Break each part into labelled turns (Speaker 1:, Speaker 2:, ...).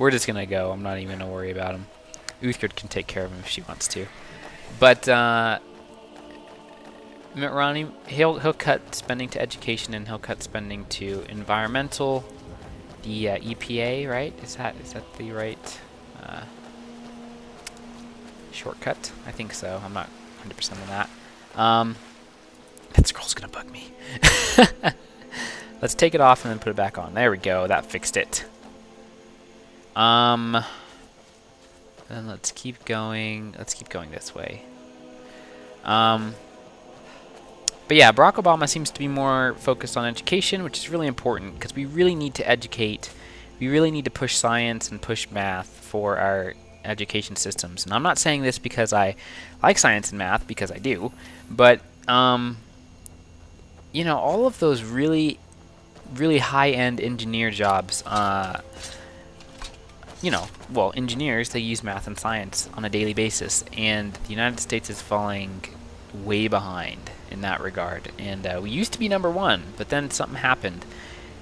Speaker 1: we're just gonna go. I'm not even gonna worry about him. Uthgard can take care of him if she wants to. But Mitt Romney, he'll cut spending to education and he'll cut spending to environmental. The EPA, right? Is that the right shortcut? I think so. I'm not 100% on that. That scroll's gonna bug me. Let's take it off and then put it back on. There we go. That fixed it. Then let's keep going. Let's keep going this way. But yeah, Barack Obama seems to be more focused on education, which is really important because we really need to educate. We really need to push science and push math for our education systems. And I'm not saying this because I like science and math, because I do, but you know, all of those really high-end engineer jobs, you know, well, engineers, they use math and science on a daily basis, and the United States is falling way behind in that regard. And we used to be #1, but then something happened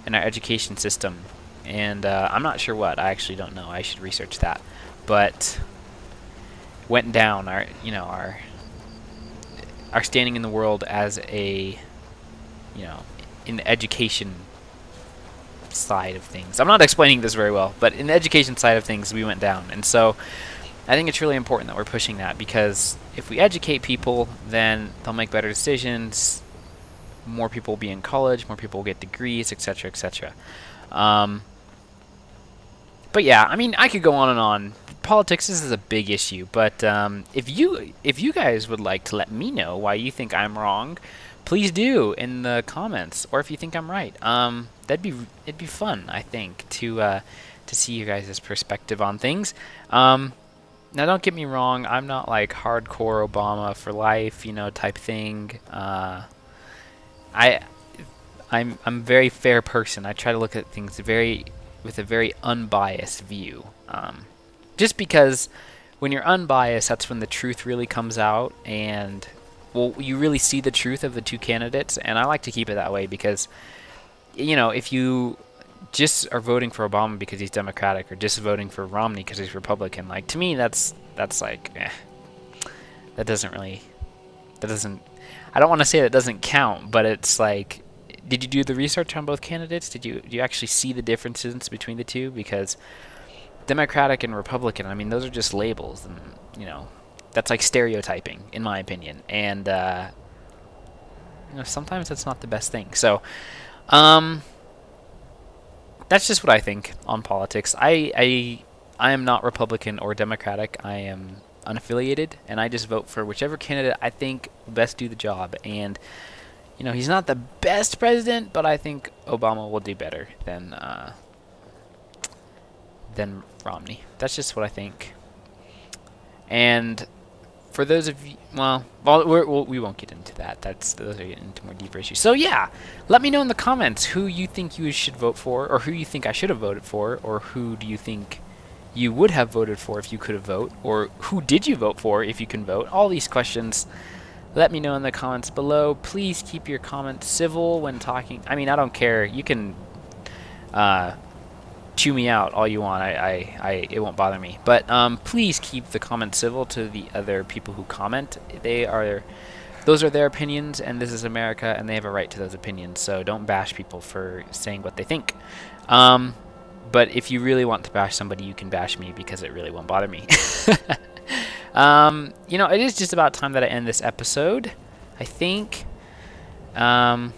Speaker 1: in our education system, and I'm not sure what. I actually don't know. I should research that. But went down our, you know, our standing in the world as a, you know, in the education side of things. I'm not explaining this very well, but in the education side of things, we went down. And so I think it's really important that we're pushing that, because if we educate people, then they'll make better decisions. More people will be in college, more people will get degrees, etc., etc. But yeah, I mean, I could go on and on. Politics, this is a big issue, but if you guys would like to let me know why you think I'm wrong, please do in the comments, or if you think I'm right. It'd be fun, I think, to see you guys' perspective on things. Now, don't get me wrong, I'm not like hardcore Obama for life, you know, type thing. I'm a very fair person. I try to look at things with a very unbiased view. Just because when you're unbiased, that's when the truth really comes out, and well, you really see the truth of the two candidates. And I like to keep it that way because, you know, if you just are voting for Obama because he's Democratic, or just voting for Romney because he's Republican, like, to me, that's like, that doesn't, I don't want to say that doesn't count, but it's like, did you do the research on both candidates? Do you actually see the differences between the two? Because Democratic and Republican, I mean, those are just labels, and, you know, that's like stereotyping, in my opinion. And you know, sometimes that's not the best thing. So that's just what I think on politics. I am not Republican or Democratic. I am unaffiliated, and I just vote for whichever candidate I think will best do the job. And you know, he's not the best president, but I think Obama will do better than Romney. That's just what I think. And for those of you, well, we won't get into that. Those are getting into more deeper issues. So yeah, let me know in the comments who you think you should vote for, or who you think I should have voted for, or who do you think you would have voted for if you could have voted, or who did you vote for if you can vote. All these questions, let me know in the comments below. Please keep your comments civil when talking. I mean, I don't care. You can chew me out all you want. It won't bother me. But please keep the comments civil to the other people who comment. Those are their opinions, and this is America, and they have a right to those opinions. So don't bash people for saying what they think. But if you really want to bash somebody, you can bash me, because it really won't bother me. You know, it is just about time that I end this episode, I think. I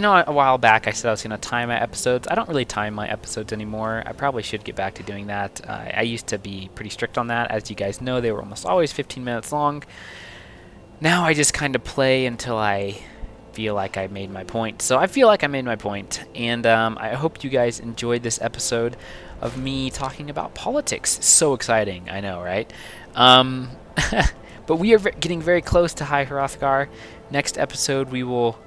Speaker 1: know a while back I said I was going to time my episodes. I don't really time my episodes anymore. I probably should get back to doing that. I used to be pretty strict on that. As you guys know, they were almost always 15 minutes long. Now I just kind of play until I feel like I made my point. So I feel like I made my point, and I hope you guys enjoyed this episode of me talking about politics. So exciting, I know, right? But we are getting very close to High Hrothgar. Next episode, we will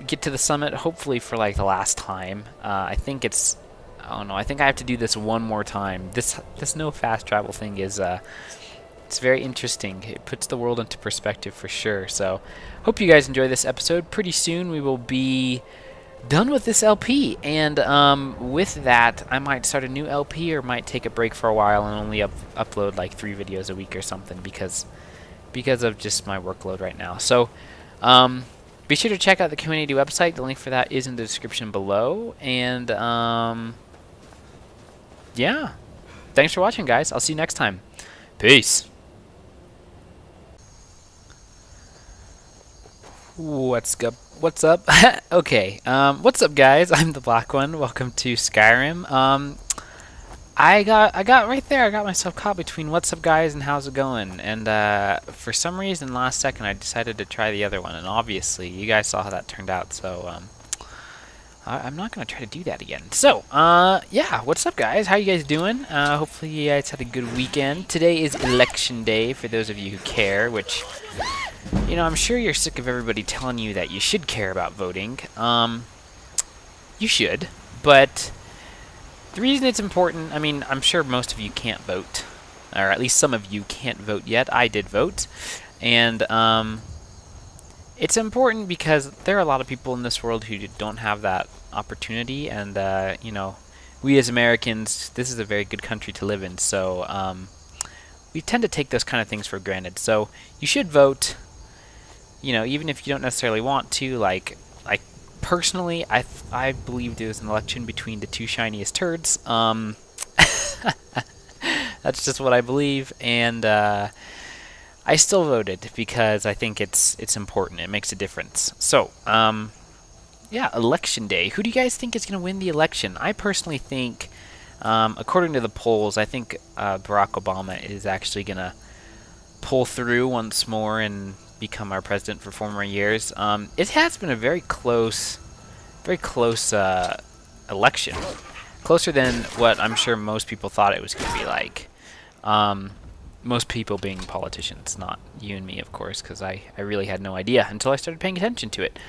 Speaker 1: get to the summit, hopefully for like the last time. I think it's, I don't know, I think I have to do this one more time. This no fast travel thing is it's very interesting. It puts the world into perspective for sure. So hope you guys enjoy this episode. Pretty soon we will be done with this LP. And with that, I might start a new LP or might take a break for a while and only upload like 3 videos a week or something because of just my workload right now. So be sure to check out the community website. The link for that is in the description below. And yeah, thanks for watching, guys. I'll see you next time. Peace. What's up? What's up? Okay. What's up, guys? I'm the Black One. Welcome to Skyrim. I got right there. I got myself caught between what's up, guys, and how's it going. And for some reason, last second, I decided to try the other one. And obviously, you guys saw how that turned out. So I'm not gonna try to do that again. So yeah, what's up, guys? How you guys doing? Hopefully, you guys had a good weekend. Today is election day for those of you who care, which, you know, I'm sure you're sick of everybody telling you that you should care about voting. You should, but the reason it's important, I mean, I'm sure most of you can't vote, or at least some of you can't vote yet. I did vote, and it's important because there are a lot of people in this world who don't have that opportunity, and you know, we as Americans, this is a very good country to live in, so we tend to take those kind of things for granted. So you should vote. You know, even if you don't necessarily want to, like personally, I believe there was an election between the 2 shiniest turds. That's just what I believe, and I still voted because I think it's important. It makes a difference. So, yeah, election day. Who do you guys think is going to win the election? I personally think, according to the polls, I think Barack Obama is actually going to pull through once more and become our president for 4 more years. It has been a very close election, closer than what I'm sure most people thought it was going to be like. Most people being politicians, not you and me, of course, because I really had no idea until I started paying attention to it.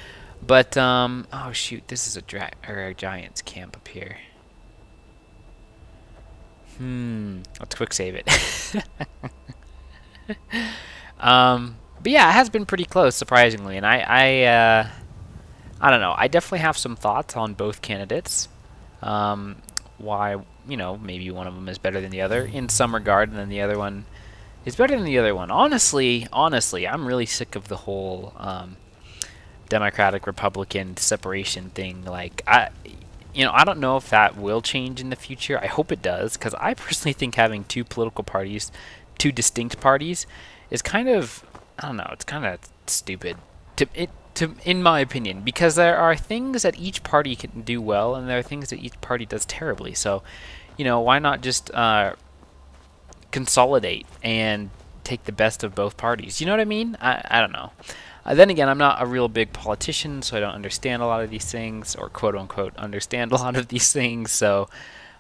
Speaker 1: But oh shoot, this is a Giants camp up here. Let's quick save it. But yeah, it has been pretty close, surprisingly, and I don't know. I definitely have some thoughts on both candidates. Why, you know, maybe one of them is better than the other in some regard, and then the other one is better than the other one. Honestly, I'm really sick of the whole Democratic Republican separation thing. Like, I don't know if that will change in the future. I hope it does, because I personally think having 2 political parties, 2 distinct parties, is kind of, I don't know, it's kind of stupid in my opinion, because there are things that each party can do well, and there are things that each party does terribly. So, you know, why not just consolidate and take the best of both parties? You know what I mean? I don't know. Then again, I'm not a real big politician, so I don't understand a lot of these things, or quote unquote understand a lot of these things. So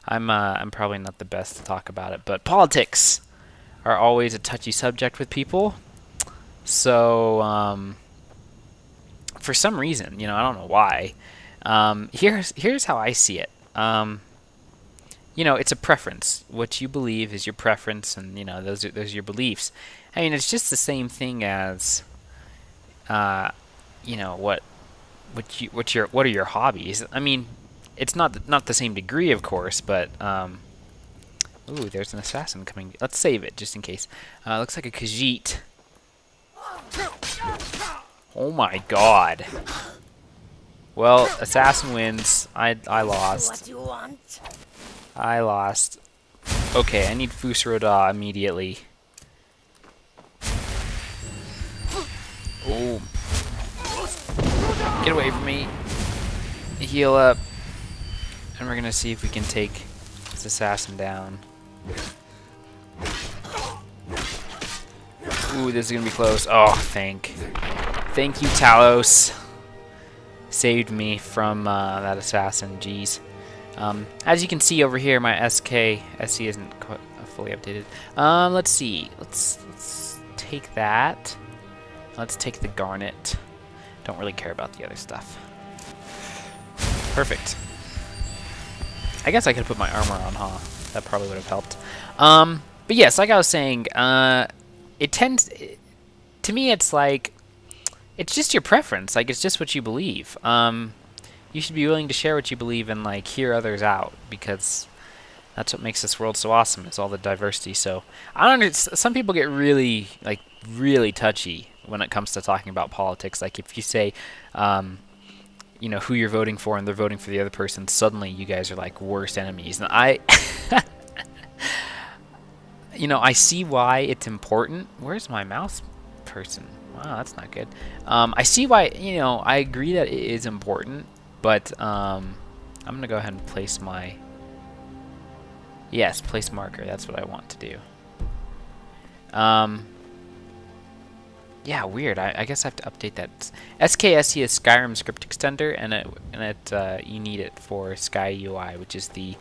Speaker 1: I'm probably not the best to talk about it. But politics are always a touchy subject with people. So for some reason, you know, I don't know why. Here's how I see it. You know, it's a preference. What you believe is your preference, and you know, those are your beliefs. I mean, it's just the same thing as, you know, what are your hobbies? I mean, it's not the same degree, of course, but ooh, there's an assassin coming. Let's save it just in case. Looks like a Khajiit. Oh my god. Well, assassin wins. I lost.
Speaker 2: What you want?
Speaker 1: I lost. Okay, I need Fusroda immediately. Oh. Get away from me. Heal up. And we're gonna see if we can take this assassin down. Ooh, this is gonna be close. Oh, thank you, Talos. Saved me from that assassin. Jeez. As you can see over here, my SC isn't quite fully updated. Let's see. Let's take that. Let's take the garnet. Don't really care about the other stuff. Perfect. I guess I could put my armor on, huh? That probably would have helped. But yes, like I was saying, it tends, to me, it's like, it's just your preference. Like, it's just what you believe. You should be willing to share what you believe and like hear others out, because that's what makes this world so awesome. Is all the diversity. So I don't know. Some people get really like really touchy when it comes to talking about politics. Like if you say, who you're voting for and they're voting for the other person, suddenly you guys are like worst enemies. And I see why it's important. Where's my mouse person? Wow, that's not good. I see why, I agree that it is important, but I'm going to go ahead and place my... Yes, place marker. That's what I want to do. Yeah, weird. I guess I have to update that. SKSE is Skyrim script extender, and you need it for Sky UI, which is the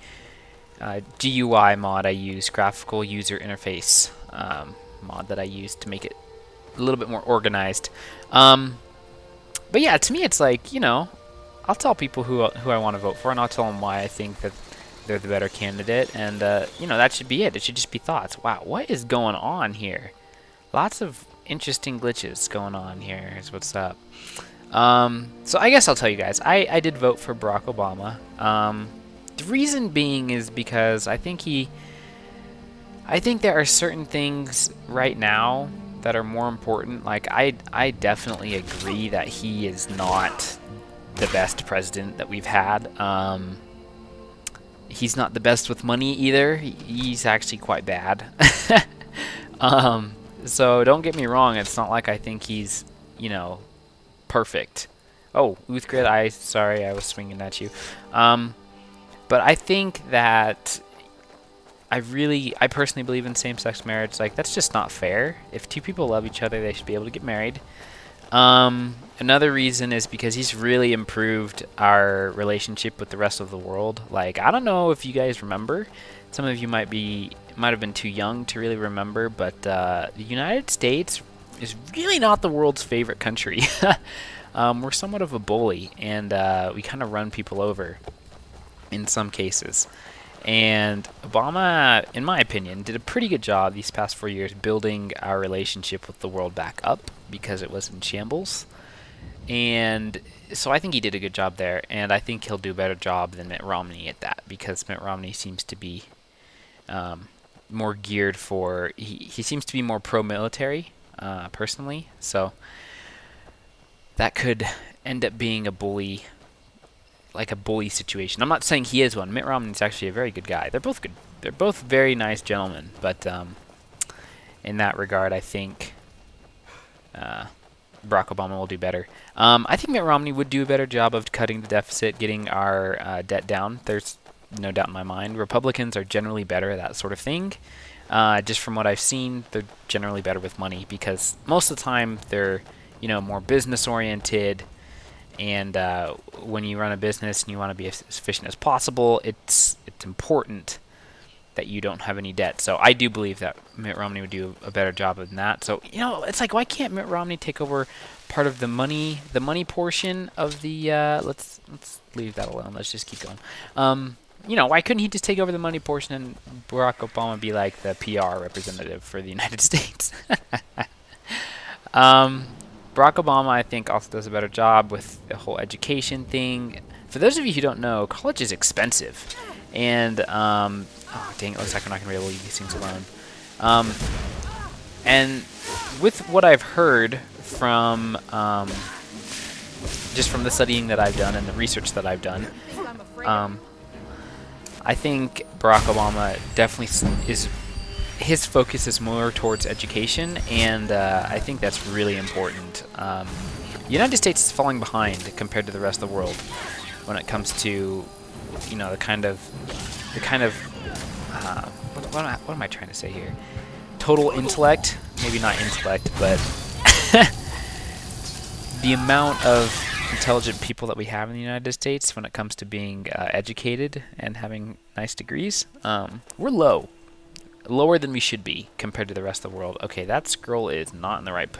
Speaker 1: GUI mod I use, graphical user interface mod that I use to make it a little bit more organized. But yeah, to me it's like, I'll tell people who I want to vote for, and I'll tell them why I think that they're the better candidate, and that should be it. It should just be thoughts. Wow, what is going on here? Lots of interesting glitches going on here is what's up. So I guess I'll tell you guys, I did vote for Barack Obama. The reason being is because I think there are certain things right now that are more important. Like I definitely agree that he is not the best president that we've had. He's not the best with money either. He's actually quite bad. So don't get me wrong, it's not like I think he's, perfect. Oh, Uthgrid, sorry, I was swinging at you. But I think that I personally believe in same-sex marriage. Like, that's just not fair. If two people love each other, they should be able to get married. Another reason is because he's really improved our relationship with the rest of the world. Like, I don't know if you guys remember. Some of you might have been too young to really remember, but the United States is really not the world's favorite country. We're somewhat of a bully, and we kind of run people over in some cases. And Obama, in my opinion, did a pretty good job these past 4 years building our relationship with the world back up, because it was in shambles. And so I think he did a good job there, and I think he'll do a better job than Mitt Romney at that, because Mitt Romney seems to be more geared for... He seems to be more pro-military, personally, so that could end up being a bully situation. I'm not saying he is one. Mitt Romney's actually a very good guy. They're both good. They're both very nice gentlemen, but in that regard, I think Barack Obama will do better. I think Mitt Romney would do a better job of cutting the deficit, getting our debt down. There's no doubt in my mind. Republicans are generally better at that sort of thing. Just from what I've seen, they're generally better with money, because most of the time they're, more business-oriented. And when you run a business and you want to be as efficient as possible, it's important that you don't have any debt. So I do believe that Mitt Romney would do a better job than that. So it's like, why can't Mitt Romney take over part of the money portion of the? Let's leave that alone. Let's just keep going. Why couldn't he just take over the money portion and Barack Obama be like the PR representative for the United States? Barack Obama, I think, also does a better job with the whole education thing. For those of you who don't know, college is expensive. And, oh, dang, it looks like we're not going to be able to leave these things alone. And with what I've heard from, just from the studying that I've done and the research that I've done, I think Barack Obama definitely his focus is more towards education, and I think that's really important. The United States is falling behind compared to the rest of the world when it comes to, the kind of what am I trying to say here? Total intellect, maybe not intellect, but the amount of intelligent people that we have in the United States when it comes to being educated and having nice degrees, we're lower than we should be compared to the rest of the world. Okay, that scroll is not in the right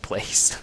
Speaker 1: place.